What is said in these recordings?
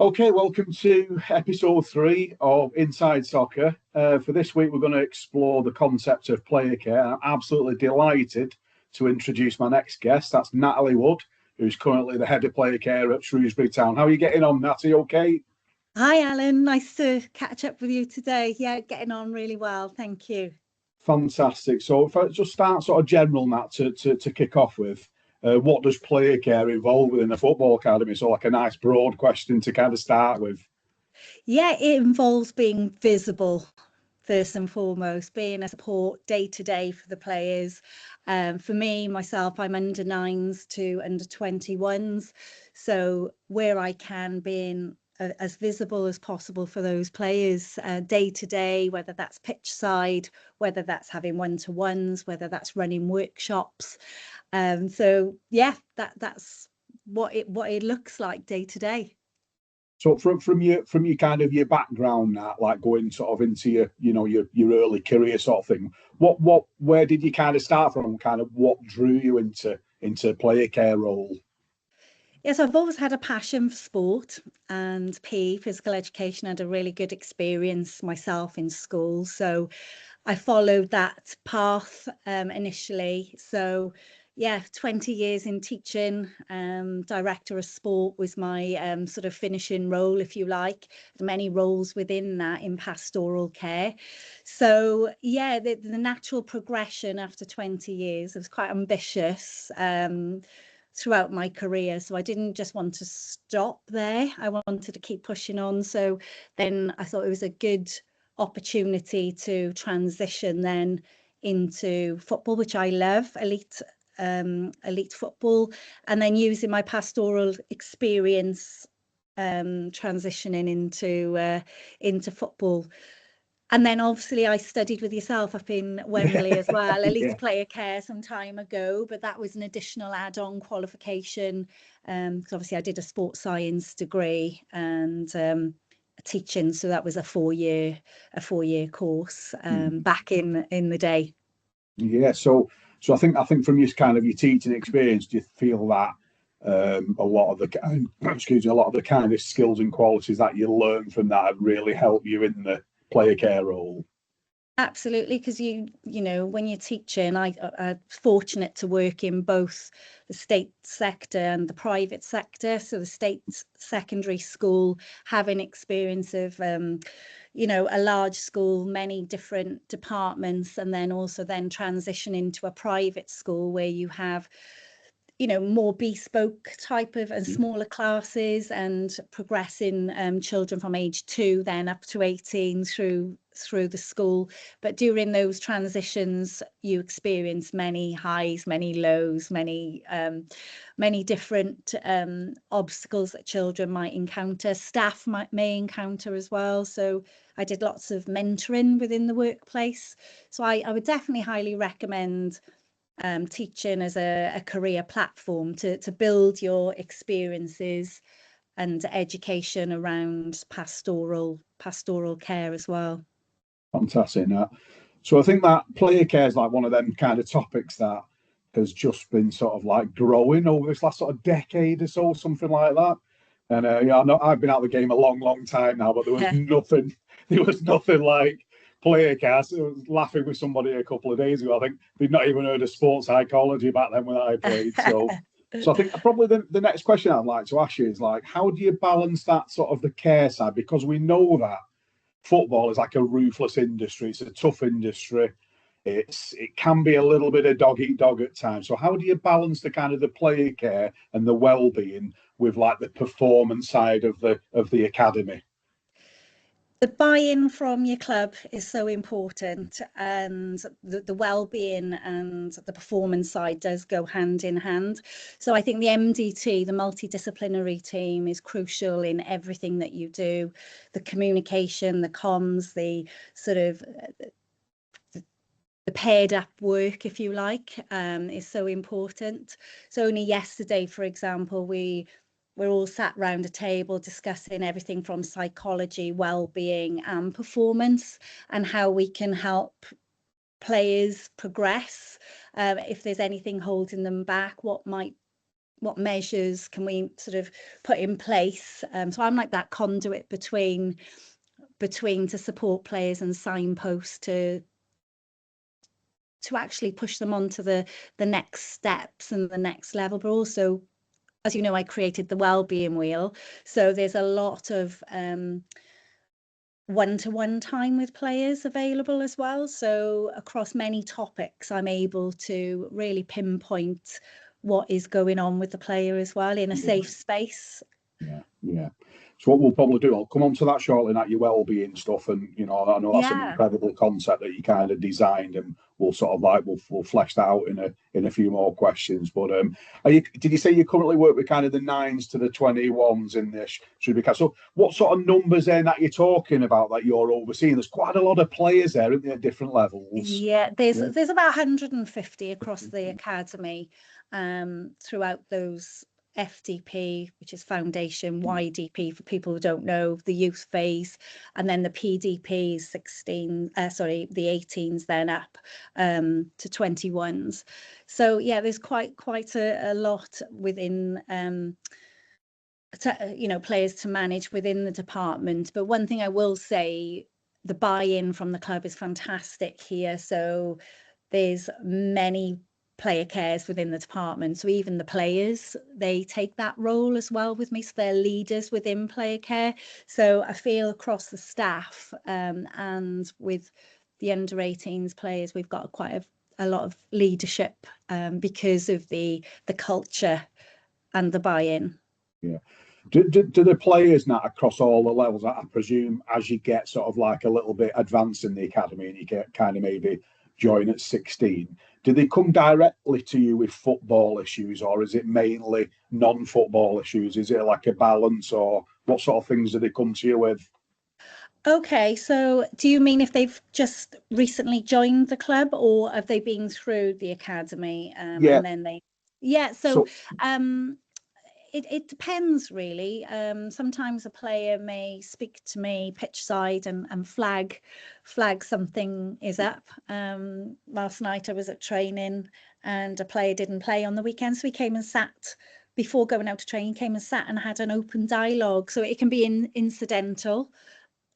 Okay, welcome to episode 3 of Inside Soccer. For this week, we're going to explore the concept of player care. I'm absolutely delighted to introduce my next guest. That's Natalie Wood, who's currently the head of player care at Shrewsbury Town. How are you getting on, Natty? Okay? Hi, Alan. Nice to catch up with you today. Yeah, getting on really well. Thank you. Fantastic. So if I just start sort of general, Nat, to kick off with, what does player care involve within a football academy? So like a nice broad question to kind of start with. Yeah, it involves being visible first and foremost, being a support day to day for the players. For me, myself, I'm under 9s to under 21s. So where I can, being as visible as possible for those players day to day, whether that's pitch side, whether that's having one-to-ones, whether that's running workshops. So yeah, that's what it looks like day to day. So from your kind of your background, Nat, like going sort of into your early career sort of thing, where did you kind of start from? Kind of what drew you into player care role? Yes, I've always had a passion for sport and PE, physical education. I had a really good experience myself in school. So I followed that path initially. So yeah, 20 years in teaching, director of sport was my sort of finishing role, if you like. Many roles within that in pastoral care. So yeah, the natural progression after 20 years, I was quite ambitious throughout my career. So I didn't just want to stop there. I wanted to keep pushing on. So then I thought it was a good opportunity to transition then into football, which I love, elite football, and then using my pastoral experience transitioning into football. And then obviously I studied with yourself up in Wembley as well, elite player care some time ago, but that was an additional add-on qualification because obviously I did a sports science degree and teaching, so that was a four-year course back in the day. Yeah, so I think from your kind of your teaching experience, do you feel that a lot of the kind of skills and qualities that you learn from that have really helped you in the player care role? Absolutely, because you know when you're teaching, I'm fortunate to work in both the state sector and the private sector. So the state secondary school, having experience of a large school, many different departments, and then also then transition into a private school where you have more bespoke type of and smaller classes and progressing children from age 2 then up to 18 through the school. But during those transitions you experience many highs, many lows, many different obstacles that children might encounter, staff may encounter as well. So I did lots of mentoring within the workplace. So I would definitely highly recommend teaching as a career platform to build your experiences and education around pastoral care as well. Fantastic, Nat. So I think that player care is like one of them kind of topics that has just been sort of like growing over this last sort of decade or so, something like that. And I know I've been out of the game a long time now, but there was nothing like player cast. I was laughing with somebody a couple of days ago. I think they'd not even heard of sports psychology back then when I played. So I think probably the next question I'd like to ask you is like, how do you balance that sort of the care side? Because we know that football is like a ruthless industry. It's a tough industry. It can be a little bit of dog eat dog at times. So how do you balance the kind of the player care and the well-being with like the performance side of the academy? The buy-in from your club is so important, and the well-being and the performance side does go hand in hand. So I think the MDT, the multidisciplinary team, is crucial in everything that you do. The communication, the comms, the sort of the paired up work, if you like, is so important. So only yesterday, for example, we're all sat round a table discussing everything from psychology, well-being and performance, and how we can help players progress. If there's anything holding them back, what might what measures can we sort of put in place. So I'm like that conduit between to support players and signposts to actually push them on to the next steps and the next level. But also, as you know, I created the wellbeing wheel, so there's a lot of one-to-one time with players available as well. So across many topics, I'm able to really pinpoint what is going on with the player as well in a safe space. Yeah. So what we'll probably do, I'll come on to that shortly, that your well-being stuff, and I know that's an incredible concept that you kind of designed, and we'll sort of like we'll flesh that out in a few more questions. But did you say you currently work with kind of the 9s to the 21s in this Shrewsbury Town? So what sort of numbers then that you're talking about that you're overseeing? There's quite a lot of players there, isn't there, at different levels? Yeah, there's about 150 across the academy, throughout those FDP, which is foundation, YDP for people who don't know, the youth phase, and then the PDP 16, sorry, the 18s then up to 21s. So yeah, there's quite a lot within players to manage within the department. But one thing I will say, the buy-in from the club is fantastic here. So there's many player cares within the department, so even the players, they take that role as well with me, so they're leaders within player care. So I feel across the staff, and with the under 18s players, we've got quite a lot of leadership, because of the culture and the buy-in. Yeah. Do the players now across all the levels, I presume, as you get sort of like a little bit advanced in the academy and you get kind of maybe join at 16, do they come directly to you with football issues, or is it mainly non-football issues? Is it like a balance, or what sort of things do they come to you with? Okay, so do you mean if they've just recently joined the club, or have they been through the academy, Yeah. and then they... Yeah, so it depends really. Sometimes a player may speak to me pitch side and flag something is up. Last night I was at training and a player didn't play on the weekend, so he came and sat before going out to training, came and sat and had an open dialogue. So it can be incidental,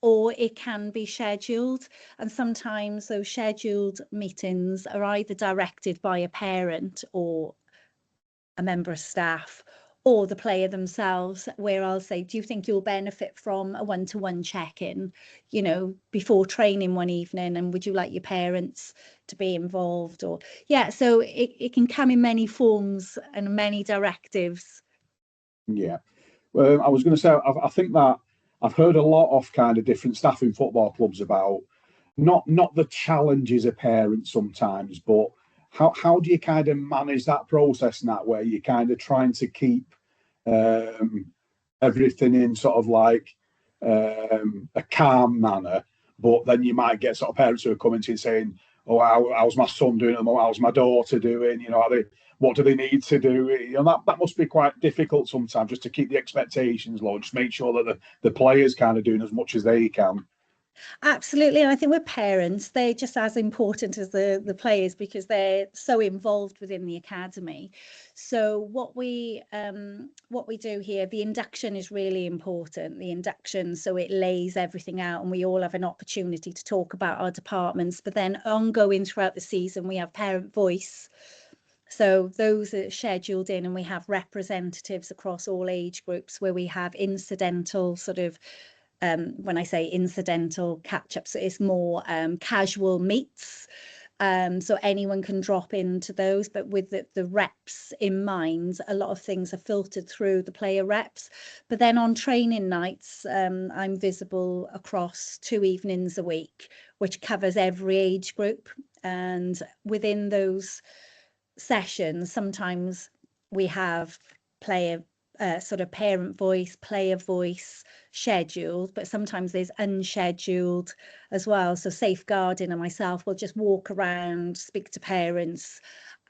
or it can be scheduled, and sometimes those scheduled meetings are either directed by a parent or a member of staff, or the player themselves, where I'll say, do you think you'll benefit from a one-to-one check-in, before training one evening, and would you like your parents to be involved? Or so it can come in many forms and many directives. Yeah. I was going to say, I think that I've heard a lot of kind of different staff in football clubs about not the challenges of parents sometimes, but how do you kind of manage that process in that way? You're kind of trying to keep everything in sort of like a calm manner, but then you might get sort of parents who are coming to you saying, "Oh, how's my son doing? How's my daughter doing? What do they need to do?" That must be quite difficult sometimes, just to keep the expectations low, just make sure that the players kind of doing as much as they can. Absolutely, and I think with parents, they're just as important as the players, because they're so involved within the academy. So what we do here, the induction is really important. The induction, so it lays everything out, and we all have an opportunity to talk about our departments. But then ongoing throughout the season, we have parent voice. So those are scheduled in, and we have representatives across all age groups, where we have incidental sort of, when I say incidental catch-ups, it's more casual meets. So anyone can drop into those, but with the reps in mind, a lot of things are filtered through the player reps. But then on training nights, I'm visible across 2 evenings a week, which covers every age group. And within those sessions, sometimes we have player sort of parent voice, player voice scheduled, but sometimes there's unscheduled as well. So Safeguarding and myself will just walk around, speak to parents,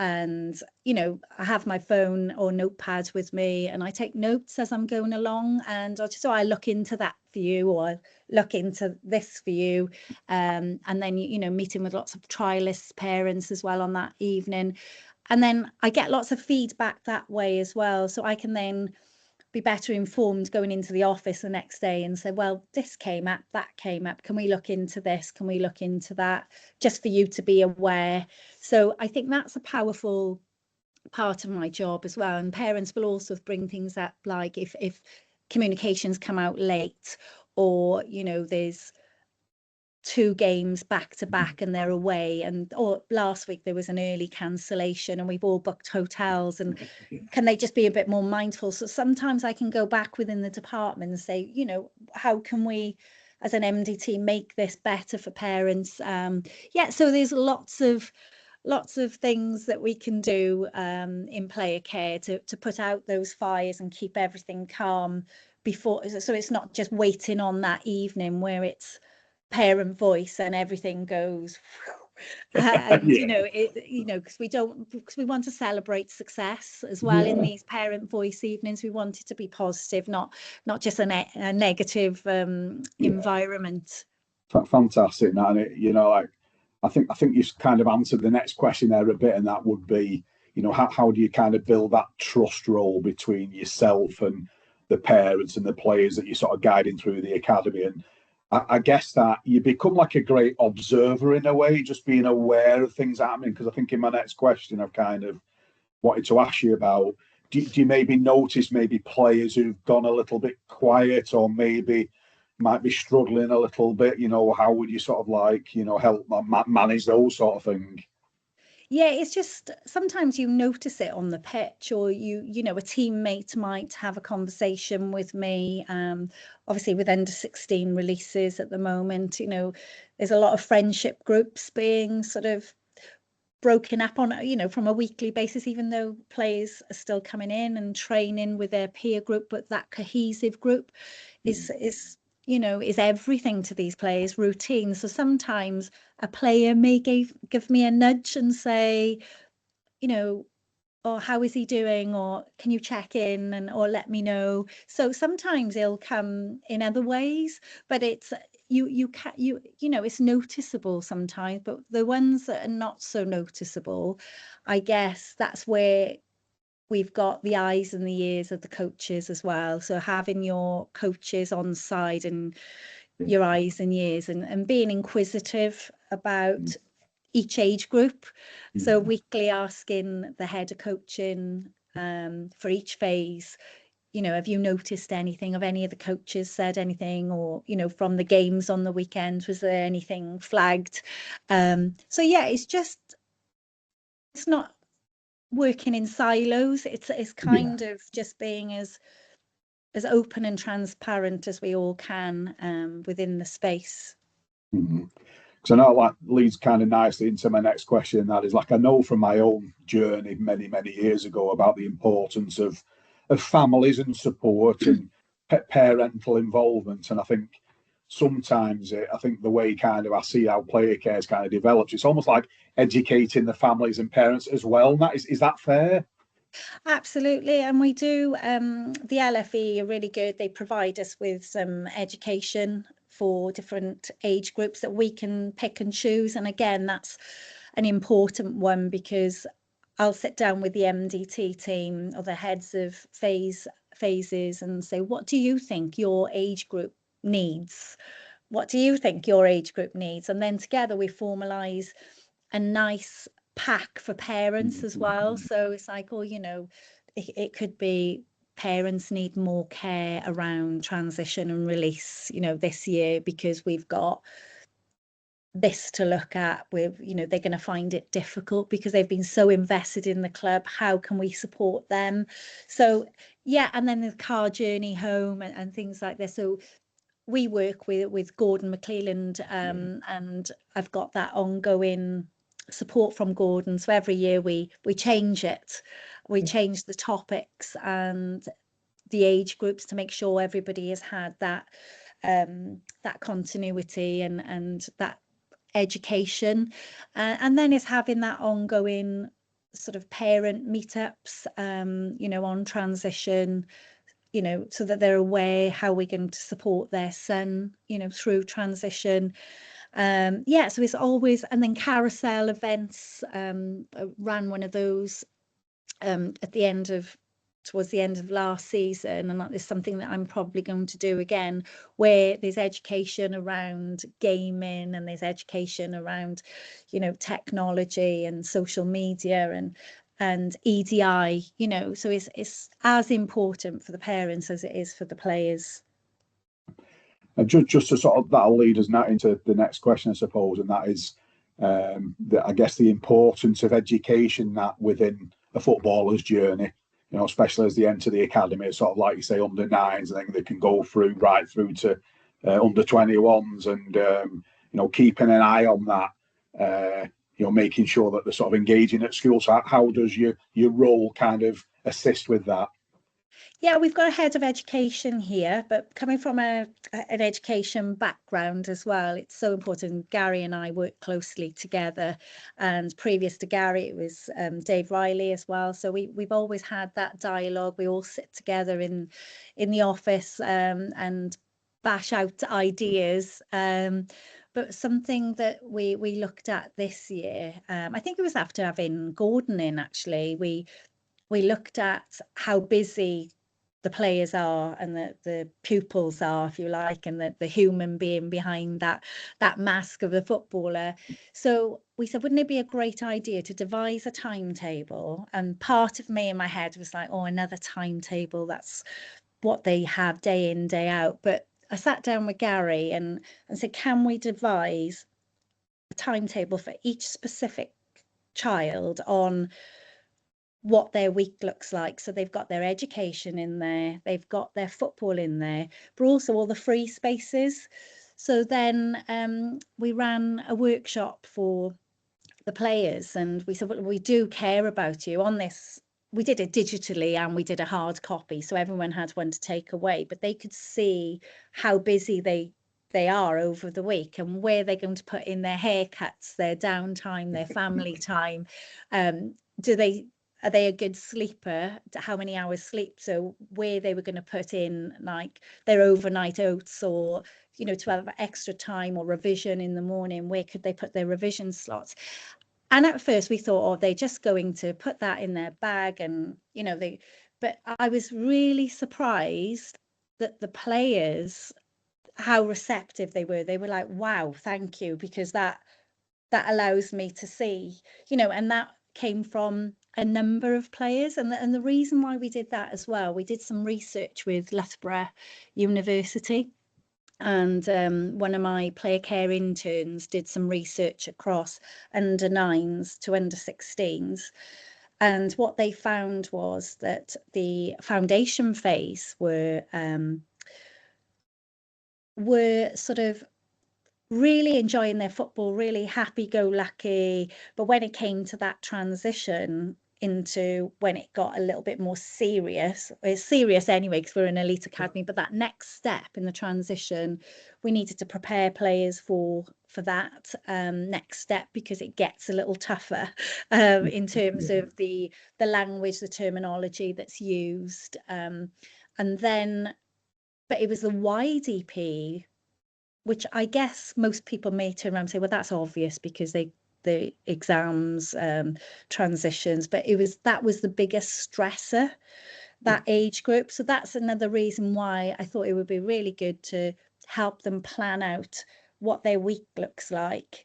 and I have my phone or notepad with me, and I take notes as I'm going along, and I look into that for you, or look into this for you, and then meeting with lots of trialists parents as well on that evening. And then I get lots of feedback that way as well. So I can then be better informed going into the office the next day and say, well, this came up, that came up. Can we look into this? Can we look into that? Just for you to be aware. So I think that's a powerful part of my job as well. And parents will also bring things up, like if communications come out late, or, you know, there's 2 games back to back and they're away, and or last week there was an early cancellation and we've all booked hotels, and can they just be a bit more mindful? So sometimes I can go back within the department and say, you know, how can we as an MDT make this better for parents? Yeah, so there's lots of things that we can do in player care to put out those fires and keep everything calm before, so it's not just waiting on that evening where it's parent voice and everything goes and Yeah. because we want to celebrate success as well. In these parent voice evenings, we want it to be positive, not just a negative environment. Fantastic, Nat. And like, I think you kind of answered the next question there a bit, and that would be, how do you kind of build that trust role between yourself and the parents and the players that you're sort of guiding through the academy? And I guess that you become like a great observer in a way, just being aware of things happening. Because I think in my next question, I've kind of wanted to ask you about, do you maybe notice maybe players who've gone a little bit quiet, or maybe might be struggling a little bit? How would you sort of like, help manage those sort of things? Yeah, it's just sometimes you notice it on the pitch, or a teammate might have a conversation with me. Obviously with under 16 releases at the moment, there's a lot of friendship groups being sort of broken up on, from a weekly basis, even though players are still coming in and training with their peer group, but that cohesive group is everything to these players' routine. So sometimes a player may give me a nudge and say, or how is he doing, or can you check in, or let me know. So sometimes it'll come in other ways, but it's it's noticeable sometimes. But the ones that are not so noticeable, I guess that's where we've got the eyes and the ears of the coaches as well. So having your coaches on side and your eyes and ears, and being inquisitive about each age group. So weekly asking the head of coaching for each phase, have you noticed anything? Have any of the coaches said anything? Or, from the games on the weekend, was there anything flagged? So yeah, it's not working in silos. It's kind of just being as open and transparent as we all can within the space. Because I know that leads kind of nicely into my next question. And that is, like, I know from my own journey many, many years ago about the importance of families and support and parental involvement. And I think sometimes I think the way kind of I see how player care is kind of develops, it's almost like educating the families and parents as well. And is that fair? Absolutely, and we do. The LFE are really good. They provide us with some education for different age groups that we can pick and choose. And again, that's an important one, because I'll sit down with the MDT team or the heads of phases and say, what do you think your age group needs? What do you think your age group needs? And then together we formalise a nice pack for parents as well. So it's like, it could be parents need more care around transition and release, this year, because we've got this to look at. With, they're going to find it difficult because they've been so invested in the club. How can we support them? So yeah, and then the car journey home and things like this. So we work with Gordon McClelland, and I've got that ongoing support from Gordon. So every year we change it. We change the topics and the age groups to make sure everybody has had that continuity and that education. And then it's having that ongoing sort of parent meetups, on transition, so that they're aware how we're going to support their son, through transition. Yeah, so it's always, and then carousel events, ran one of those at the end of towards the end of last season, and that is something that I'm probably going to do again, where there's education around gaming and there's education around, you know, technology and social media and EDI, you know, so it's as important for the parents as it is for the players. And just to sort of, that'll lead us now into the next question, I suppose, and that is, I guess, the importance of education that within a footballer's journey, you know, especially as they enter the academy, sort of like you say, under nines, and then they can go through right through to under 21s, and you know, keeping an eye on that, you know, making sure that they're sort of engaging at school. So how does your role kind of assist with that? Yeah, we've got a head of education here, but coming from an education background as well, it's so important. Gary and I work closely together, and previous to Gary, it was Dave Riley as well. So we've always had that dialogue. We all sit together in the office and bash out ideas. But something that we looked at this year, I think it was after having Gordon in, actually, we looked at how busy the players are and the pupils are, if you like, and the human being behind that mask of the footballer. So we said, wouldn't it be a great idea to devise a timetable? And part of me in my head was like, oh, another timetable, that's what they have day in, day out. But I sat down with Gary and said, can we devise a timetable for each specific child on what their week looks like? So they've got their education in there, they've got their football in there, but also all the free spaces. So then we ran a workshop for the players, and we said, well, we do care about you on this. We did it digitally and we did a hard copy, so everyone had one to take away, but they could see how busy they are over the week and where they're going to put in their haircuts, their downtime, their family time. Do they Are they a good sleeper? How many hours sleep? So where they were going to put in like their overnight oats, or, you know, to have extra time or revision in the morning, where could they put their revision slots? And at first we thought, oh, they're just going to put that in their bag, and, you know, but I was really surprised that the players, how receptive they were. They were like, wow, thank you, because that allows me to see, you know. And that came from a number of players, and the reason why we did that as well, we did some research with Loughborough University, and one of my player care interns did some research across under nines to under 16s, and what they found was that the foundation phase were sort of really enjoying their football, really happy-go-lucky. But when it came to that transition into when it got a little bit more serious, it's serious anyway because we're an elite academy, but that next step in the transition, we needed to prepare players for that next step, because it gets a little tougher in terms of the language, the terminology that's used. And then, but it was the YDP, which I guess most people may turn around and say, well, that's obvious because the exams, transitions, but that was the biggest stressor, that age group. So that's another reason why I thought it would be really good to help them plan out what their week looks like,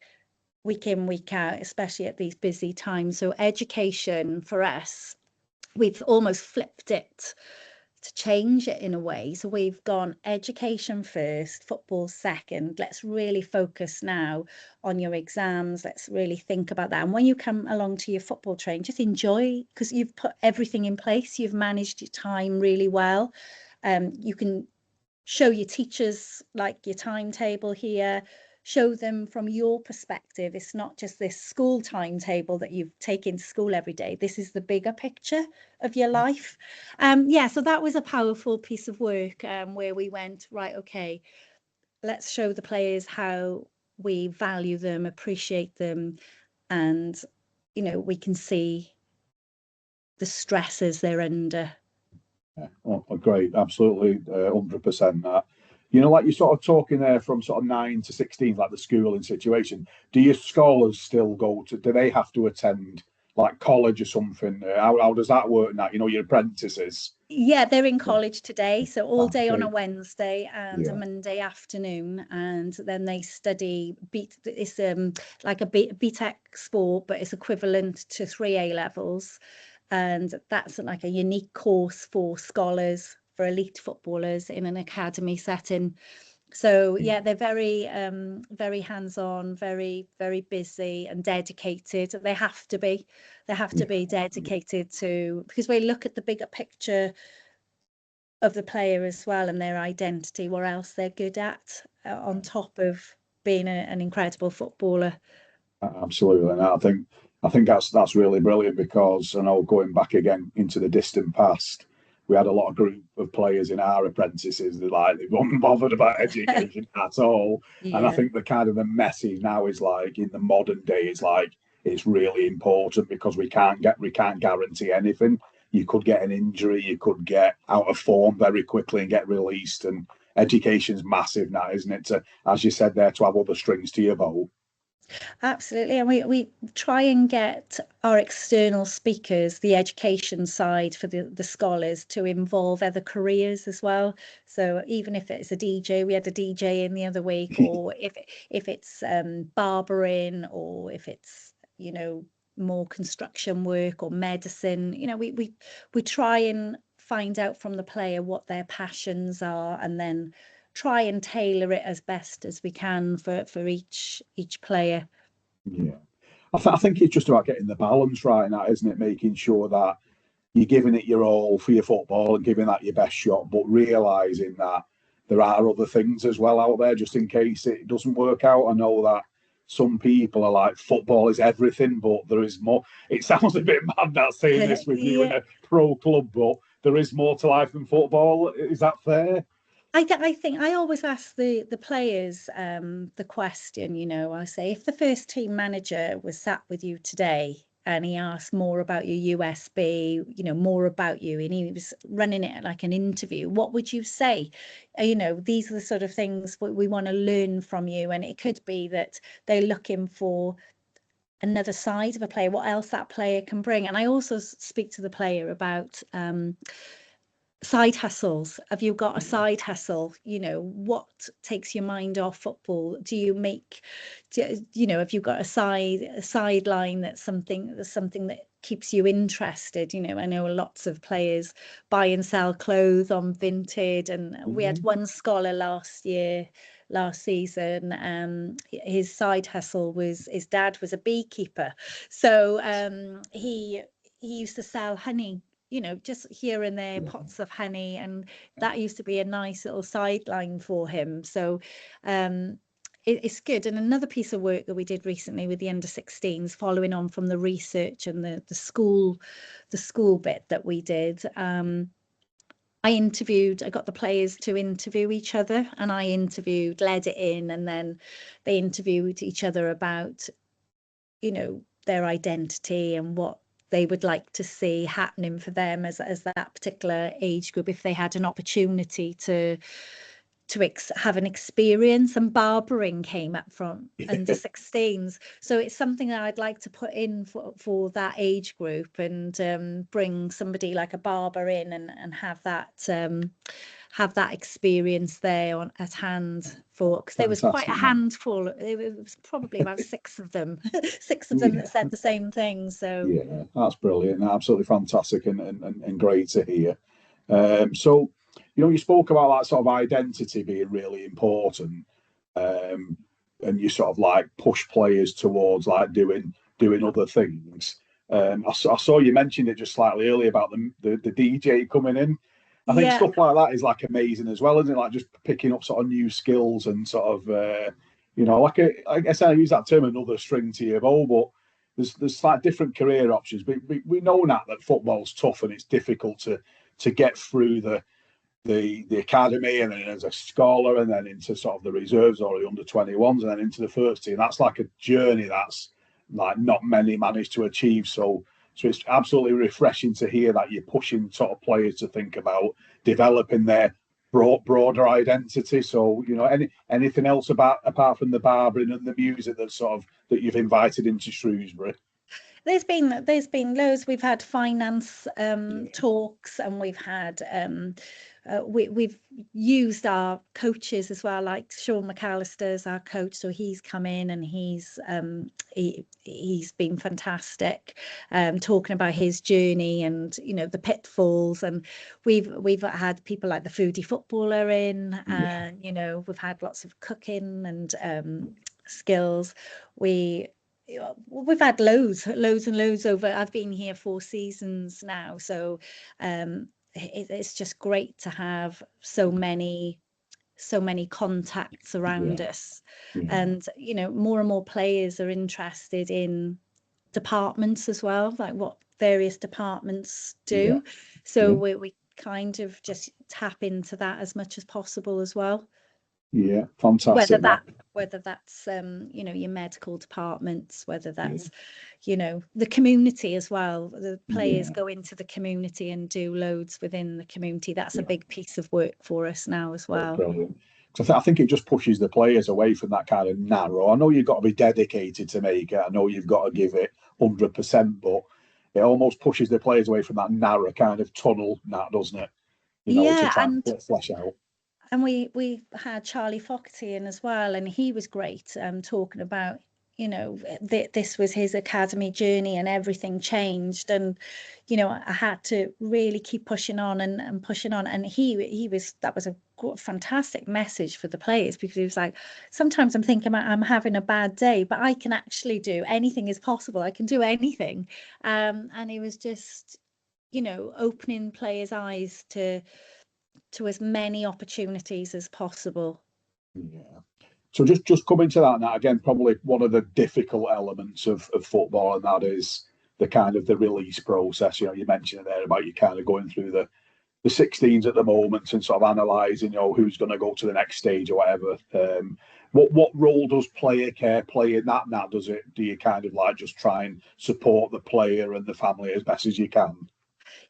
week in, week out, especially at these busy times. So education for us, we've almost flipped it to change it in a way. So we've gone education first, football second. Let's really focus now on your exams. Let's really think about that. And when you come along to your football training, just enjoy, because you've put everything in place. You've managed your time really well. You can show your teachers like your timetable here, show them from your perspective. It's not just this school timetable that you've taken to school every day. This is the bigger picture of your life. Yeah, so that was a powerful piece of work, where we went, right, okay, let's show the players how we value them, appreciate them, and, you know, we can see the stresses they're under. Yeah, well, great, absolutely, 100% that. You know, like you're sort of talking there from sort of 9 to 16, like the schooling situation. Do your scholars still go to, do they have to attend like college or something? How does that work now? You know, your apprentices. Yeah, they're in college today, so all day on a Okay. Wednesday and a Yeah. Monday afternoon, and then they study it's like a BTEC sport, but it's equivalent to 3 A levels, and that's like a unique course for scholars, for elite footballers in an academy setting. So yeah, they're very hands-on, very busy and dedicated. They have to be dedicated to, because we look at the bigger picture of the player as well and their identity, what else they're good at, on top of being an incredible footballer. Absolutely, and I think that's really brilliant because I know going back again into the distant past, we had a lot of group of players in our apprentices that like they weren't bothered about education at all, and I Yeah. think the kind of the message now is like in the modern day is like it's really important because we can't guarantee anything. You could get an injury, you could get out of form very quickly and get released, and education's massive now, isn't it? To, as you said there, to have other strings to your bow. Absolutely. And we try and get our external speakers, the education side for the scholars, to involve other careers as well. So even if it's a DJ, we had a DJ in the other week, or if it's barbering, or if it's, more construction work or medicine, we try and find out from the player what their passions are, and then try and tailor it as best as we can for each player. Yeah. I think it's just about getting the balance right now, isn't it? Making sure that you're giving it your all for your football and giving that your best shot, but realizing that there are other things as well out there just in case it doesn't work out. I know that some people are like, football is everything, but there is more. It sounds a bit mad that saying this with you in Yeah, a pro club, but there is more to life than football. Is that fair? I think I always ask the players the question, I say, if the first team manager was sat with you today and he asked more about your USB, more about you, and he was running it like an interview, what would you say? These are the sort of things we want to learn from you. And it could be that they're looking for another side of a player, what else that player can bring. And I also speak to the player about side hustles. Have you got a side hustle? What takes your mind off football? Have you got a sideline that's something that keeps you interested? I know lots of players buy and sell clothes on Vinted, and we had Mhm. one scholar last season. His side hustle was, his dad was a beekeeper, so he used to sell honey, just here and there, Yeah. pots of honey, and that used to be a nice little sideline for him. So it's good. And another piece of work that we did recently with the under 16s, following on from the research and the school bit that we did. I got the players to interview each other, and led it in, and then they interviewed each other about, their identity and what they would like to see happening for them as that particular age group, if they had an opportunity to have an experience. And barbering came up from under 16s, so it's something that I'd like to put in for that age group, and bring somebody like a barber in, and have that experience there at hand, for, because there was quite a Fantastic, man. handful. It was probably about six of them, six of them that Yeah. said the same thing. So Yeah, that's brilliant. Absolutely fantastic and great to hear. So, you spoke about that sort of identity being really important, um, and you sort of like push players towards like doing other things. I saw you mentioned it just slightly earlier about the DJ coming in. I think yeah, stuff like that is like amazing as well, isn't it? Like just picking up sort of new skills and sort of like I guess I use that term, another string to your bow, but there's like different career options. We know now that football's tough and it's difficult to get through the academy and then as a scholar and then into sort of the reserves or the under 21s and then into the first team. That's like a journey that's like not many manage to achieve. So it's absolutely refreshing to hear that you're pushing sort of players to think about developing their broader identity. So, you know, anything else apart from the barbering and the music that you've invited into Shrewsbury? There's been loads. We've had finance Yeah, talks, and we've used our coaches as well. Like Sean McAllister's our coach, so he's come in and he's been fantastic, talking about his journey and the pitfalls. And we've had people like the foodie footballer in, yeah, and we've had lots of cooking and skills. We we've had loads and loads over. I've been here 4 seasons now, so it's just great to have so many contacts around yeah, us. yeah. And more and more players are interested in departments as well, like what various departments Yeah, do. So yeah, we kind of just tap into that as much as possible as well. yeah. Whether Fantastic. That. that whether that's your medical departments, whether Yeah, that's the community as well. The players yeah, go into the community and do loads within the community. That's a yeah. big piece of work for us now as Oh, well. brilliant. So I think it just pushes the players away from that kind of narrow. I know you've got to be dedicated to make it. I know you've got to give it 100%, but it almost pushes the players away from that narrow kind of tunnel, that doesn't it? You know, to Yeah, try and flesh out. and we had Charlie Fogarty in as well, and he was great, talking about this was his academy journey and everything changed. And I had to really keep pushing on and pushing on. And that was a fantastic message for the players, because he was like, sometimes I'm thinking I'm having a bad day, but I can actually do anything is possible. I can do anything. And he was just opening players' eyes to as many opportunities as possible. Yeah. So just coming to that now, again, probably one of the difficult elements of football, and that is the kind of the release process. You know, you mentioned there about you kind of going through the 16s at the moment and sort of analysing, who's going to go to the next stage or whatever. What role does player care play in that? Now, do you kind of like just try and support the player and the family as best as you can?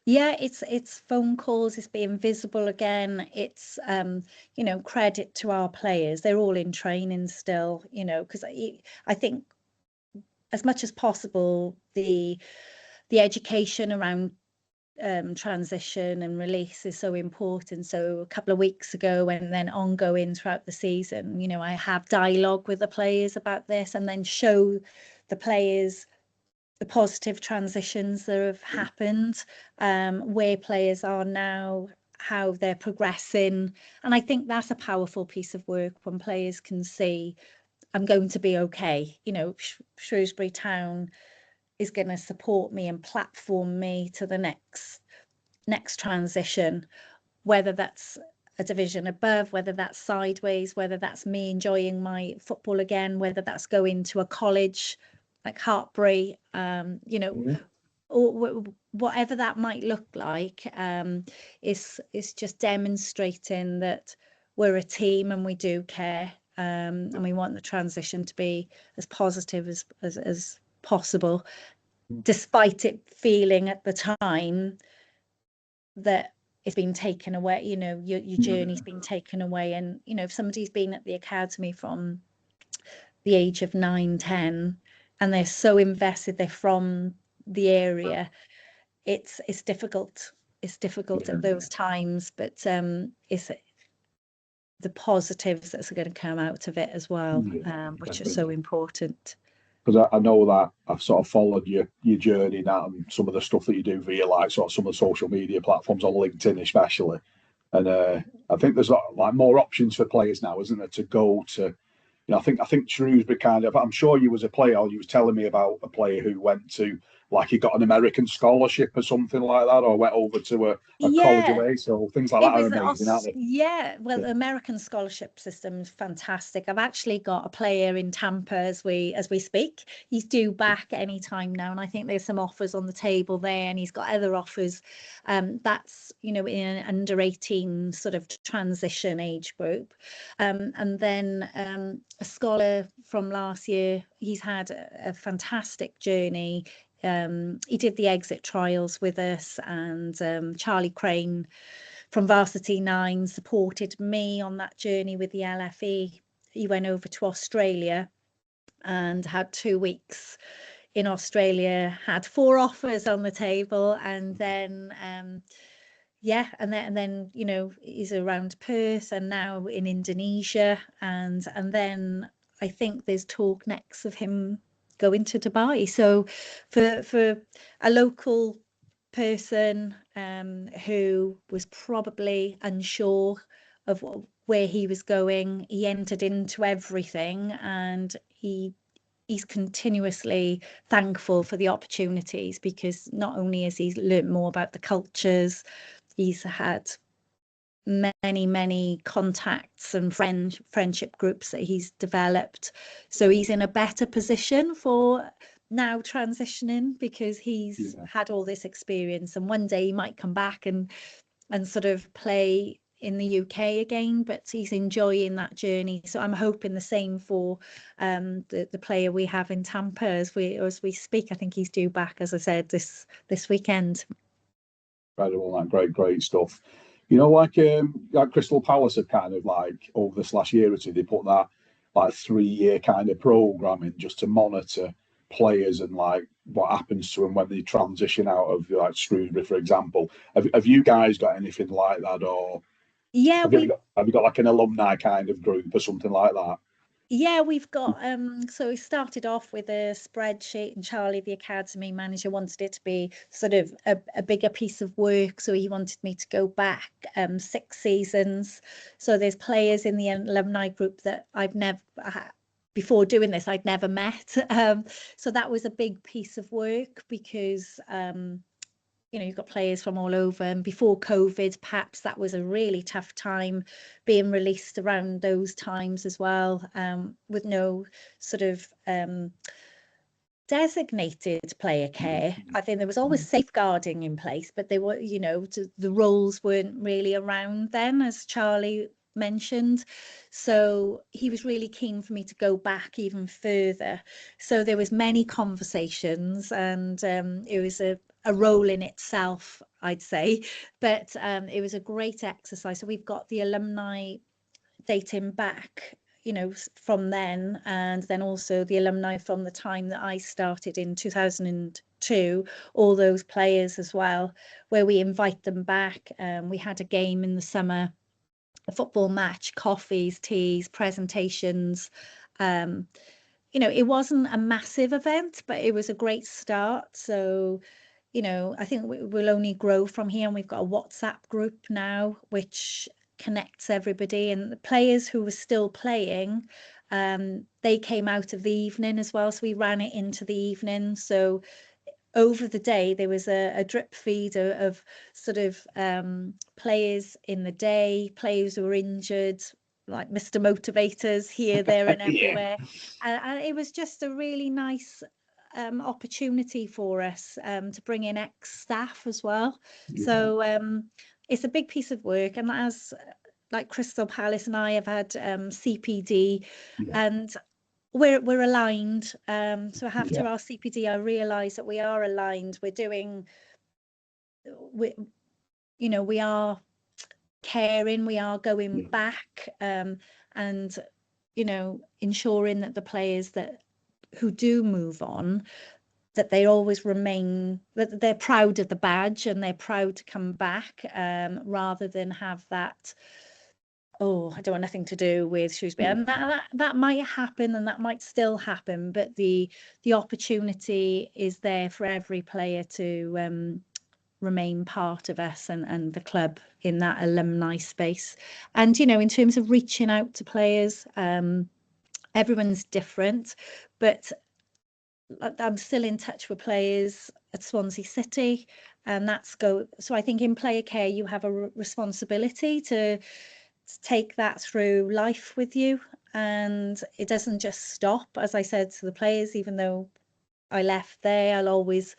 Yeah, it's phone calls, it's being visible again. It's credit to our players. They're all in training still, because I think as much as possible the education around transition and release is so important. So a couple of weeks ago, and then ongoing throughout the season, I have dialogue with the players about this, and then show the players the positive transitions that have happened, where players are now, how they're progressing. And I think that's a powerful piece of work when players can see, I'm going to be okay. Shrewsbury Town is going to support me and platform me to the next transition, whether that's a division above, whether that's sideways, whether that's me enjoying my football again, whether that's going to a college like Hartbury, Yeah, or whatever that might look like, is just demonstrating that we're a team and we do care, and we want the transition to be as positive as possible, despite it feeling at the time that it's been taken away. Your journey's been taken away. And if somebody's been at the academy from the age of 9, 10, and they're so invested, they're from the area, it's difficult. It's difficult yeah, at those times, but it's the positives that's going to come out of it as well, yeah, which are so definitely. important. Because I know that I've sort of followed your journey now and some of the stuff that you do via like sort of some of the social media platforms on LinkedIn especially, and I think there's like more options for players now, isn't there, to go to. I think Shrewsbury kind of. I'm sure you was a player. You was telling me about a player who went to like he got an American scholarship or something like that, or went over to a college Yeah, away. So things like that it are was amazing, aren't they? yeah, well, Yeah, the American scholarship system is fantastic. I've actually got a player in Tampa as we speak. He's due back any time now, and I think there's some offers on the table there, and he's got other offers. That's in an under 18 sort of transition age group. And then a scholar from last year, he's had a fantastic journey. He did the exit trials with us, and Charlie Crane from Varsity 9 supported me on that journey with the LFE. He went over to Australia and had 2 weeks in Australia, had 4 offers on the table, and then and then you know, he's around Perth and now in Indonesia, and then I think there's talk next of him going to Dubai. So for a local person who was probably unsure of where he was going, he entered into everything, and he's continuously thankful for the opportunities, because not only has he learned more about the cultures, he's had many contacts and friendship groups that he's developed. So he's in a better position for now transitioning, because he's had all this experience, and one day he might come back and sort of play in the UK again, but he's enjoying that journey. So I'm hoping the same for the player we have in Tampa as we speak. I think he's due back, as I said, this weekend. Incredible, that great stuff. You know, like Crystal Palace have kind of like over this last year or two, they put that like 3-year kind of program in just to monitor players and like what happens to them when they transition out of like Shrewsbury, for example. Have you guys got anything like that, or have you got like an alumni kind of group or something like that? Yeah, we've got so we started off with a spreadsheet, and Charlie, the academy manager, wanted it to be sort of a bigger piece of work. So he wanted me to go back 6 seasons. So there's players in the alumni group that I've never, before doing this, I'd never met. So that was a big piece of work, because you know, you've got players from all over, and before COVID, perhaps that was a really tough time, being released around those times as well, with no sort of designated player care. I think there was always safeguarding in place, but they were, you know, the roles weren't really around then, as Charlie mentioned. So he was really keen for me to go back even further. So there was many conversations, and it was a role in itself, I'd say, but it was a great exercise. So we've got the alumni dating back, you know, from then, and then also the alumni from the time that I started in 2002, all those players as well, where we invite them back. We had a game in the summer, a football match, coffees, teas, presentations. You know, it wasn't a massive event, but it was a great start. So, you know, I think we'll only grow from here, and we've got a WhatsApp group now which connects everybody, and the players who were still playing, they came out of the evening as well, so we ran it into the evening. So over the day there was a drip feed of sort of players in the day, players who were injured, like Mr. Motivators here, there and everywhere. And it was just a really nice opportunity for us to bring in ex-staff as well. So it's a big piece of work, and as like Crystal Palace and I have had CPD, and we're aligned. So after our CPD, I realised that we are aligned. We're doing, you know, we are caring, we are going back, and you know, ensuring that the players who do move on, that they always remain, that they're proud of the badge and they're proud to come back, rather than have that, oh, I don't want nothing to do with Shrewsbury. And that might happen, and that might still happen, but the opportunity is there for every player to remain part of us and the club in that alumni space. And, you know, in terms of reaching out to players, everyone's different, but I'm still in touch with players at Swansea City, and so I think in player care you have a responsibility to take that through life with you, and it doesn't just stop. As I said to the players, even though I left there, I'll always,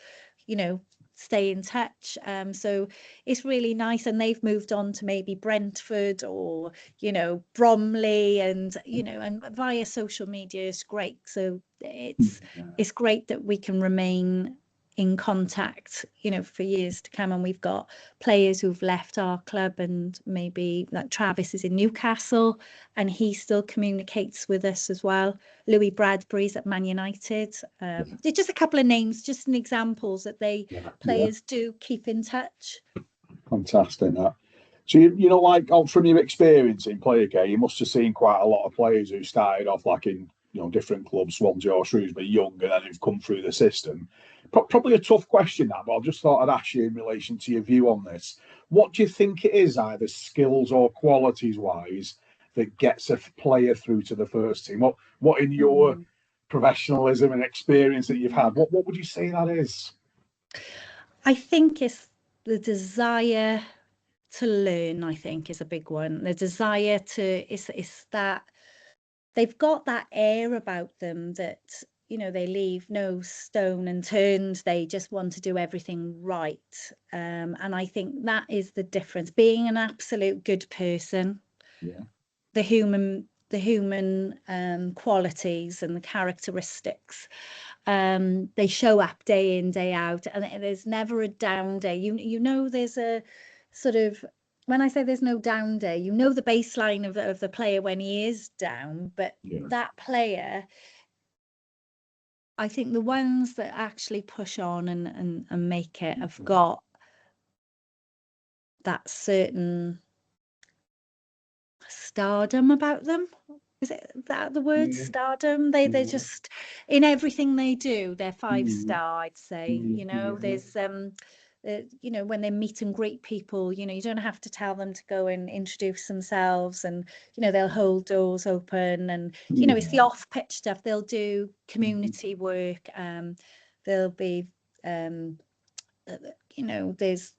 you know, stay in touch. So it's really nice, and they've moved on to maybe Brentford or, you know, Bromley, and you know, and via social media is great. So it's great that we can remain in contact, you know, for years to come. And we've got players who've left our club, and maybe like Travis is in Newcastle and he still communicates with us as well. Louis Bradbury's at Man United. It's just a couple of names, just an examples that players do keep in touch. Fantastic, that. So you know, like from your experience in player care, you must have seen quite a lot of players who started off like in, you know, different clubs, Swansea or Shrewsbury, young, and then who've come through the system. Probably a tough question, that, but I just thought I'd ask you in relation to your view on this. What do you think it is, either skills or qualities wise, that gets a player through to the first team? What in your professionalism and experience that you've had, what would you say that is? I think it's the desire to learn. I think is a big one. The desire to, it's that they've got that air about them that, you know, they leave no stone unturned. They just want to do everything right. And I think that is the difference. Being an absolute good person, the human qualities and the characteristics, they show up day in, day out, and there's never a down day. You know, there's a sort of, when I say there's no down day, you know the baseline of the player when he is down, but that player, I think the ones that actually push on and make it have got that certain stardom about them. Is it that the word stardom? They're just, in everything they do, they're 5-star, I'd say. You know, there's you know, when they meet and greet people, you know, you don't have to tell them to go and introduce themselves, and, you know, they'll hold doors open, and, you know, it's the off pitch stuff. They'll do community work. There'll be you know, there's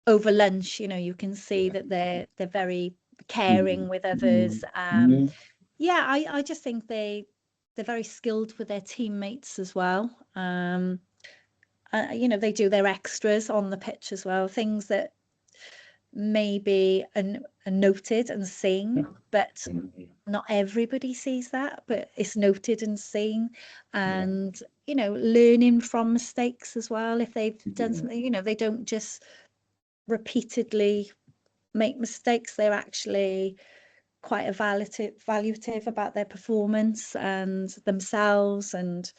over lunch, you know, you can see that they're very caring with others. I just think they're very skilled with their teammates as well. You know, they do their extras on the pitch as well, things that maybe are noted and seen, but not everybody sees that, but it's noted and seen. And you know, learning from mistakes as well. If they've done something, you know, they don't just repeatedly make mistakes. They're actually quite evaluative about their performance and themselves, and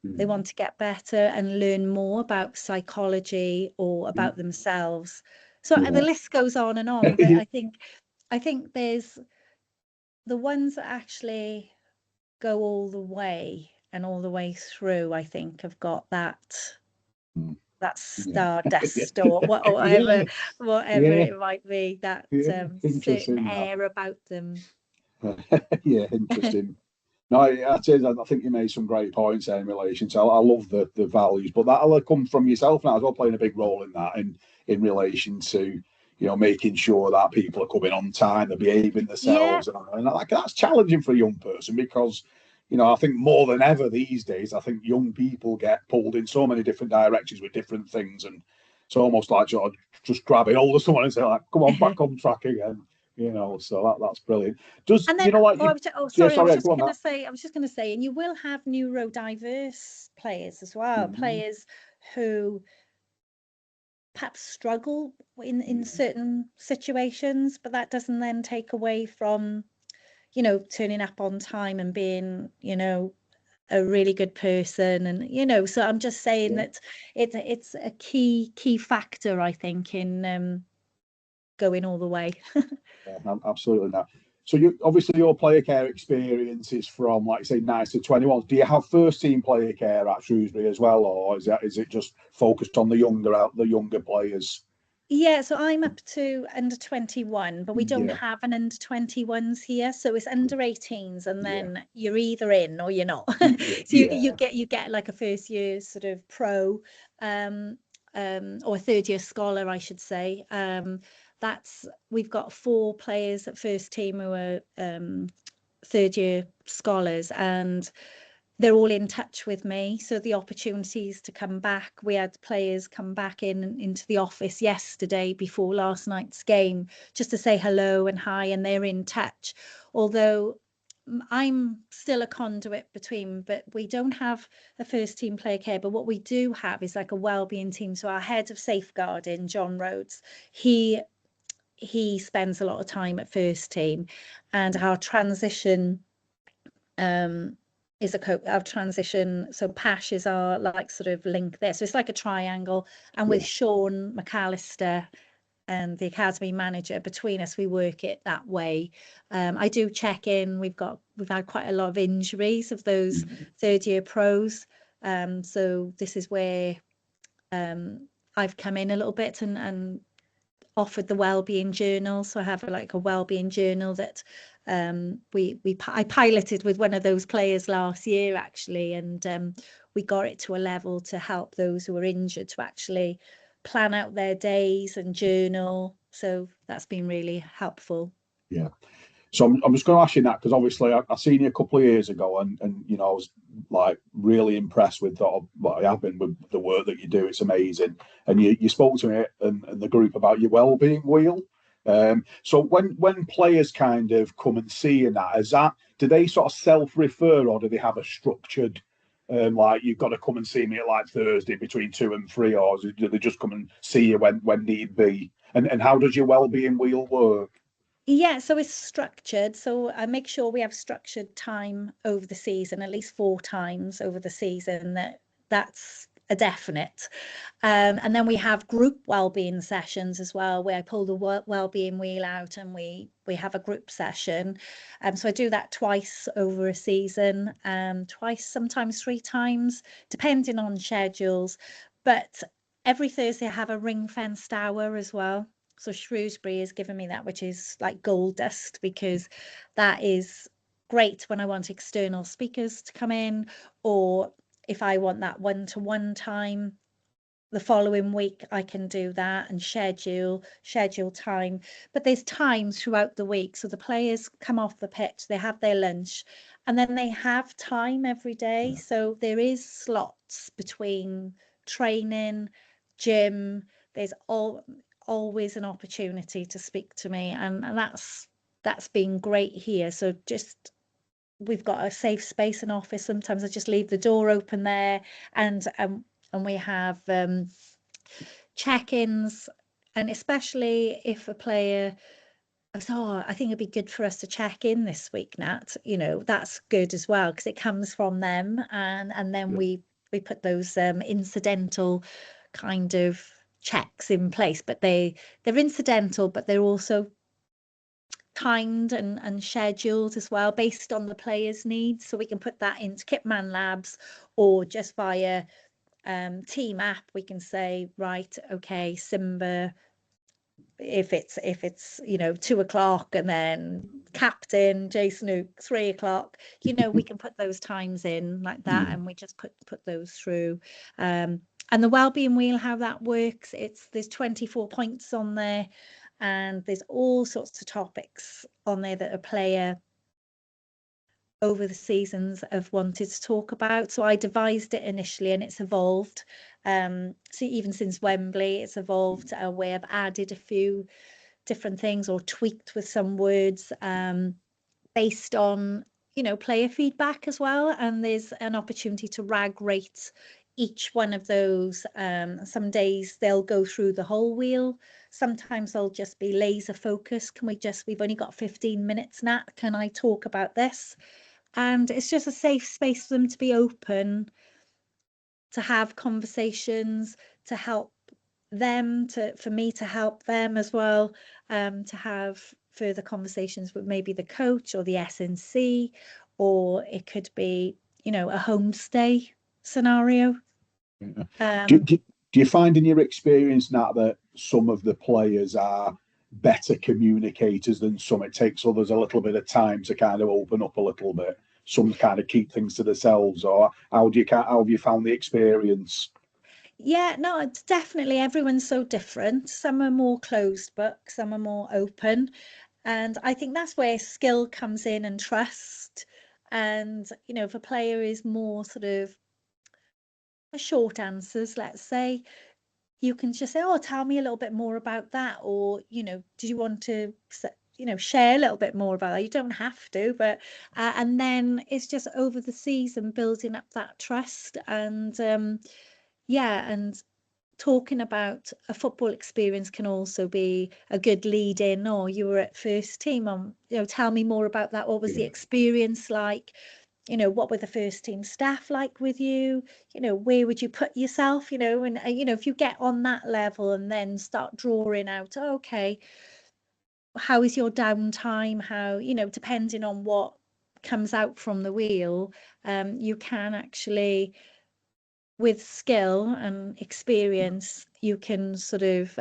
they want to get better and learn more about psychology or about themselves. So the list goes on and on, but I think there's the ones that actually go all the way and all the way through, I think, have got that stardust or whatever it might be, that certain air about them. Interesting. No, I think you made some great points there in relation to, I love the values, but that'll come from yourself now as well, playing a big role in that, in relation to, you know, making sure that people are coming on time, they're behaving themselves, and like, that's challenging for a young person, because, you know, I think more than ever these days, I think young people get pulled in so many different directions with different things, and it's almost like sort of just grabbing hold of someone and say, like, come on, back on track again. You know, so that's brilliant. You know, like, I was just going to say, and you will have neurodiverse players as well, players who perhaps struggle in certain situations, but that doesn't then take away from, you know, turning up on time and being, you know, a really good person. And, you know, so I'm just saying that it's a key factor, I think, in going all the way. Absolutely not. So you obviously, your player care experience is from, like, say, 9 to 21. Do you have first team player care at Shrewsbury as well, or is it just focused on the younger players? Yeah, so I'm up to under 21, but we don't have an under 21s here, so it's under 18s, and then you're either in or you're not. So you get like a first year sort of pro, or third year scholar, I should say. We've got 4 players at first team who are third year scholars, and they're all in touch with me. So the opportunities to come back, we had players come back into the office yesterday before last night's game just to say hello and hi, and they're in touch. Although I'm still a conduit between, but we don't have a first team player care. But what we do have is like a wellbeing team. So our head of safeguarding, John Rhodes, he spends a lot of time at first team, and our transition is our transition. So Pash is our like sort of link there. So it's like a triangle, and with Sean McAllister and the academy manager, between us we work it that way. I do check in. We've had quite a lot of injuries of those third year pros, so this is where I've come in a little bit and offered the wellbeing journal. So I have like a wellbeing journal that I piloted with one of those players last year actually, and we got it to a level to help those who are injured to actually plan out their days and journal. So that's been really helpful. Yeah. So I'm just going to ask you that because obviously I seen you a couple of years ago, and you know I was like really impressed with what I have been with the work that you do. It's amazing, and you spoke to me and the group about your wellbeing wheel. So when players kind of come and see you, do they sort of self-refer, or do they have a structured like you've got to come and see me at like Thursday between 2 and 3, or do they just come and see you when need be? And how does your wellbeing wheel work? Yeah, so it's structured. So I make sure we have structured time over the season, at least 4 times over the season. That's a definite. And then we have group wellbeing sessions as well, where I pull the wellbeing wheel out and we have a group session. So I do that twice over a season, twice, sometimes 3 times, depending on schedules. But every Thursday I have a ring fenced hour as well. So Shrewsbury has given me that, which is like gold dust, because that is great when I want external speakers to come in, or if I want that one-to-one time the following week, I can do that and schedule time. But there's times throughout the week. So the players come off the pitch, they have their lunch, and then they have time every day. So there is slots between training, gym. There's always an opportunity to speak to me, and that's been great here. So just we've got a safe space in office. Sometimes I just leave the door open there, and we have check-ins, and especially if a player says, "Oh, I think it'd be good for us to check in this week, Nat." You know, that's good as well because it comes from them, and then we put those incidental kind of checks in place, but they're incidental, but they're also timed and scheduled as well based on the players' needs. So we can put that into Kitman Labs, or just via team app. We can say, right, okay, Simba, if it's 2 o'clock, and then captain Jason Hook 3 o'clock, we can put those times in like that, and we just put those through. And the wellbeing wheel, how that works, there's 24 points on there, and there's all sorts of topics on there that a player over the seasons have wanted to talk about. So I devised it initially, and it's evolved. So even since Wembley, it's evolved where I've added a few different things or tweaked with some words based on player feedback as well. And there's an opportunity to rag rate each one of those. Some days they'll go through the whole wheel. Sometimes they'll just be laser focused. We've only got 15 minutes, Nat, can I talk about this? And it's just a safe space for them to be open, to have conversations, to help them, for me to help them as well, to have further conversations with maybe the coach or the SNC, or it could be, a homestay scenario. Do you find in your experience now that some of the players are better communicators than some? It takes others a little bit of time to kind of open up a little bit. Some kind of keep things to themselves, or how have you found the experience? Yeah, no, it's definitely, everyone's so different. Some are more closed book, some are more open. And I think that's where skill comes in, and trust. And, if a player is more sort of short answers, let's say, you can just say, "Oh, tell me a little bit more about that," or, "Do you want to share a little bit more about that. You don't have to, but and then it's just over the season building up that trust, and and talking about a football experience can also be a good lead in. Or you were at first team, tell me more about that. What was the experience like? What were the first team staff like with you? Where would you put yourself? And if you get on that level and then start drawing out, okay, how is your downtime? How, depending on what comes out from the wheel, you can actually, with skill and experience, you can sort of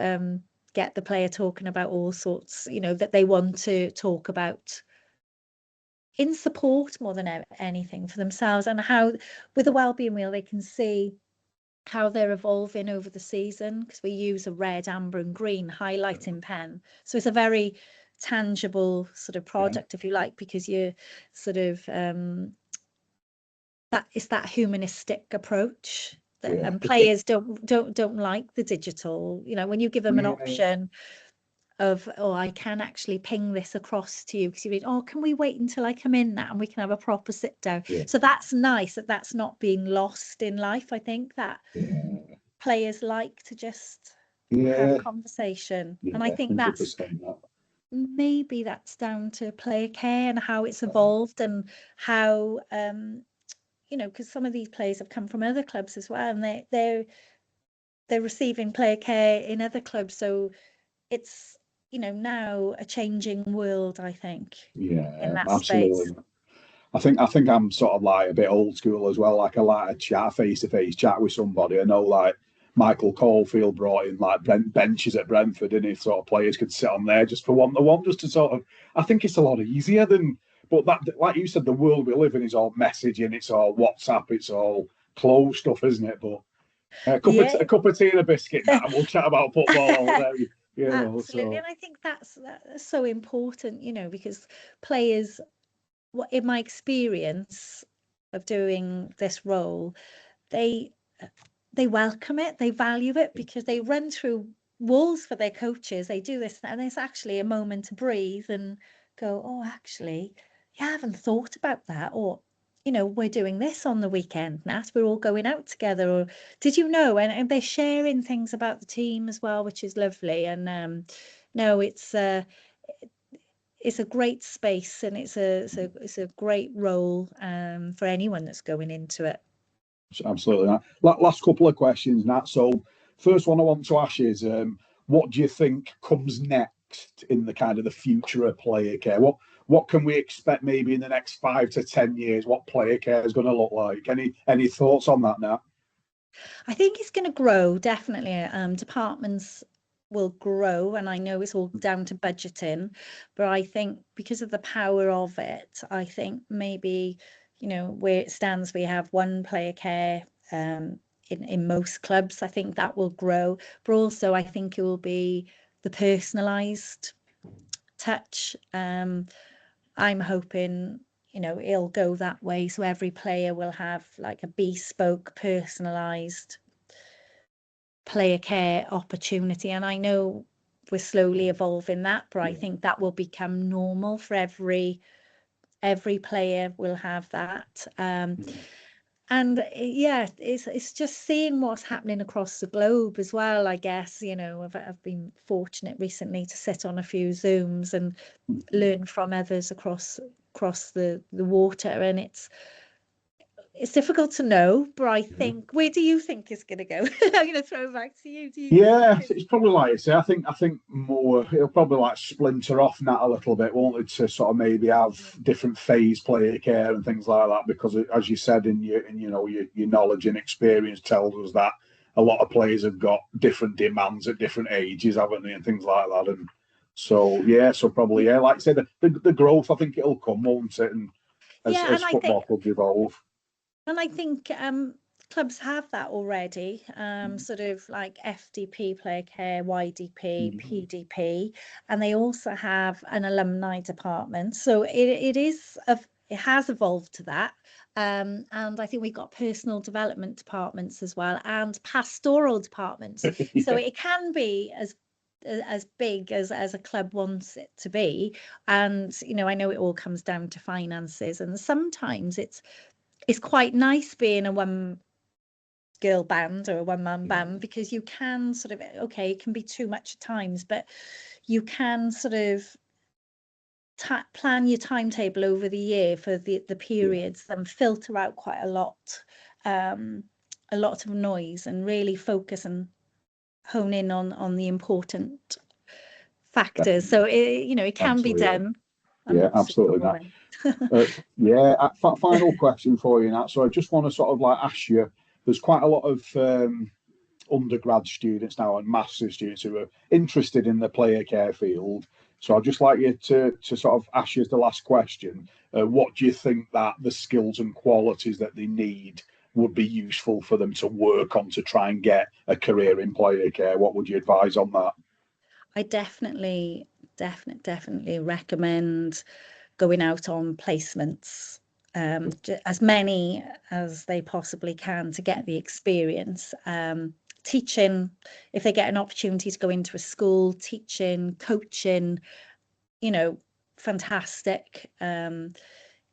get the player talking about all sorts, that they want to talk about in support more than anything for themselves, and how with the wellbeing wheel they can see how they're evolving over the season, because we use a red, amber and green highlighting pen, so it's a very tangible sort of product, if you like, because you're sort of that is that humanistic approach that and players don't like the digital, when you give them an option of, I can actually ping this across to you, because you read, can we wait until I come in now and we can have a proper sit down? So that's nice that that's not being lost in life. I think that players like to just have conversation, and I think 100% maybe that's down to player care and how it's evolved, and how because some of these players have come from other clubs as well, and they're receiving player care in other clubs, so it's now a changing world, I think. In that absolutely. space. I think I'm sort of like a bit old school as well. Like I like to chat face to face, chat with somebody. I know like Michael Caulfield brought in like benches at Brentford, and if sort of players could sit on there just for one to one, just to sort of. I think it's a lot easier than. But that, like you said, the world we live in is all messaging. It's all WhatsApp. It's all closed stuff, isn't it? But a cup of tea and a biscuit now, and we'll chat about football all day. Absolutely, and I think that's so important, because players, in my experience of doing this role, they welcome it, they value it, because they run through walls for their coaches. They do this, and it's actually a moment to breathe and go, actually, I haven't thought about that. Or, we're doing this on the weekend, Nat, we're all going out together. Or did you know? And they're sharing things about the team as well, which is lovely. And no, it's a great space, and it's a great role for anyone that's going into it. Absolutely. Last couple of questions, Nat. So, first one I want to ask you is, what do you think comes next in the kind of the future of player care? What can we expect maybe in the next 5 to 10 years? What player care is going to look like? Any thoughts on that, Nat? I think it's going to grow, definitely. Departments will grow, and I know it's all down to budgeting, but I think because of the power of it, I think maybe, where it stands, we have one player care in most clubs. I think that will grow, but also I think it will be the personalised touch. I'm hoping, it'll go that way, so every player will have like a bespoke, personalised player care opportunity. And I know we're slowly evolving that, but I think that will become normal for every player will have that. And it's just seeing what's happening across the globe as well, I guess. I've been fortunate recently to sit on a few Zooms and learn from others across the water, and it's difficult to know, but I think, where do you think it's going to go? I'm going to throw it back to you. It's probably like you say. I think more it'll probably like splinter off that a little bit, won't it? To sort of maybe have different phase player care and things like that, because as you said in your knowledge and experience tells us that a lot of players have got different demands at different ages, haven't they, and things like that. And so probably like I said, the growth, I think it'll come, won't it? And as football clubs evolve. And I think clubs have that already, sort of like FDP, player care, YDP, PDP, and they also have an alumni department. So it has evolved to that. And I think we've got personal development departments as well, and pastoral departments. So it can be as as big as a club wants it to be. And I know it all comes down to finances, and sometimes it's quite nice being a one girl band or a one man band, because you can sort of, okay, it can be too much at times, but you can sort of plan your timetable over the year for the periods and filter out quite a lot of noise, and really focus and hone in on the important factors. So it can be done. Yeah, absolutely. Final question for you, Nat. So I just want to sort of like ask you, there's quite a lot of undergrad students now and master's students who are interested in the player care field. So I'd just like you to sort of ask you as the last question, what do you think that the skills and qualities that they need would be useful for them to work on to try and get a career in player care? What would you advise on that? I definitely recommend going out on placements, as many as they possibly can, to get the experience. Teaching, if they get an opportunity to go into a school, teaching, coaching, fantastic.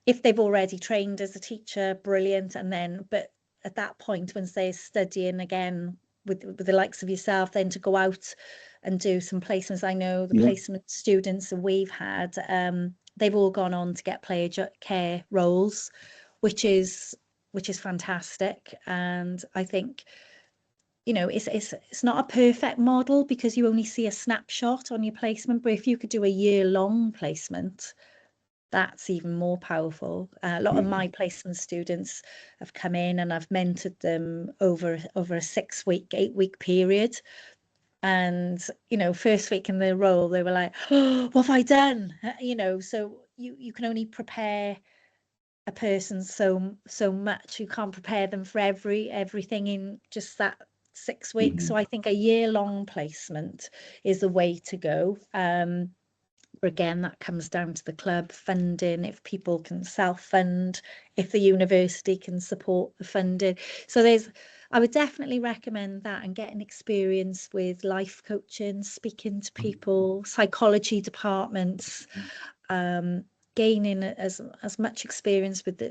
If they've already trained as a teacher, brilliant. And then, but at that point, once they're studying again with the likes of yourself, then to go out and do some placements. I know the placement students that we've had, they've all gone on to get player care roles, which is fantastic. And I think, it's not a perfect model, because you only see a snapshot on your placement, but if you could do a year-long placement, that's even more powerful. A lot of my placement students have come in, and I've mentored them over a 6-week, 8-week period. And first week in the role, they were like, oh, what have I done? So you can only prepare a person so much. You can't prepare them for everything in just that 6 weeks. So I think a year-long placement is the way to go. Again, that comes down to the club funding, if people can self-fund, if the university can support the funding. So I would definitely recommend that, and getting experience with life coaching, speaking to people, psychology departments, gaining as much experience with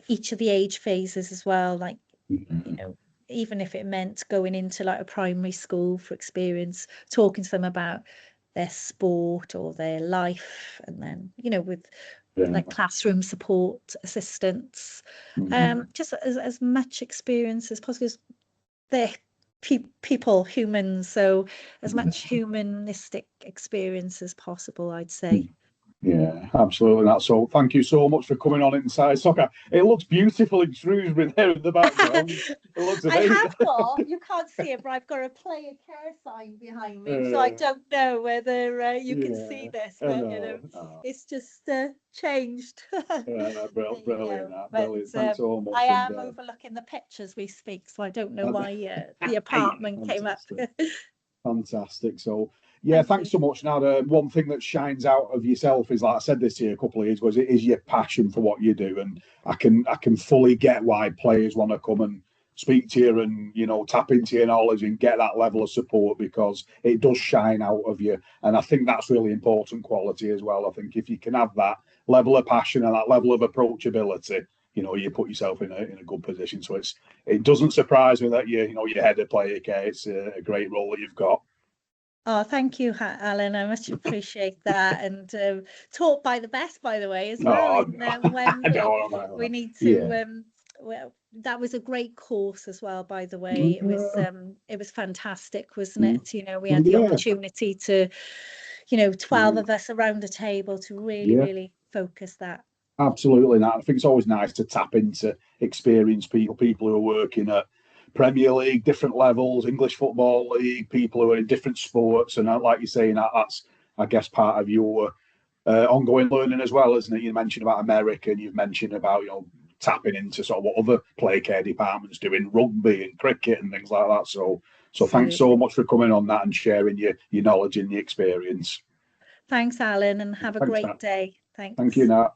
each of the age phases as well. Like, even if it meant going into like a primary school for experience, talking to them about their sport or their life, and then with like classroom support assistants, just as much experience as possible. They're people, humans, so as much humanistic experience as possible, I'd say. Yeah, absolutely. That's so. Thank you so much for coming on Inside Soccer. It looks beautiful in Shrewsbury there in the background. It looks amazing. I have got, you can't see it, but I've got a player care sign behind me, so I don't know whether you can see this, but it's just changed. Brilliant, brilliant. Thanks so much. I am overlooking the pitch as we speak, so I don't know why the apartment came up. Fantastic. So, thanks so much. Now, one thing that shines out of yourself is, like I said this to you a couple of years ago, it is your passion for what you do, and I can fully get why players want to come and speak to you and tap into your knowledge and get that level of support, because it does shine out of you. And I think that's really important quality as well. I think if you can have that level of passion and that level of approachability, you put yourself in a good position. So it doesn't surprise me that you're head of player care. It's a great role that you've got. Oh, thank you, Alan. I much appreciate that. And taught by the best, by the way, as well. When we need to, well, that was a great course as well, by the way. It was fantastic, wasn't it? We had the opportunity to, 12 of us around a table to really focus that. Absolutely. I think it's always nice to tap into experienced people who are working at Premier League, different levels, English Football League, people who are in different sports. And like you're saying, that's, I guess, part of your ongoing learning as well, isn't it? You mentioned about America, and you've mentioned about, tapping into sort of what other play care departments do in rugby and cricket and things like that. So thanks so much for coming on that and sharing your knowledge and the experience. Thanks, Alan, and have a great day. Thanks. Thank you, Nat.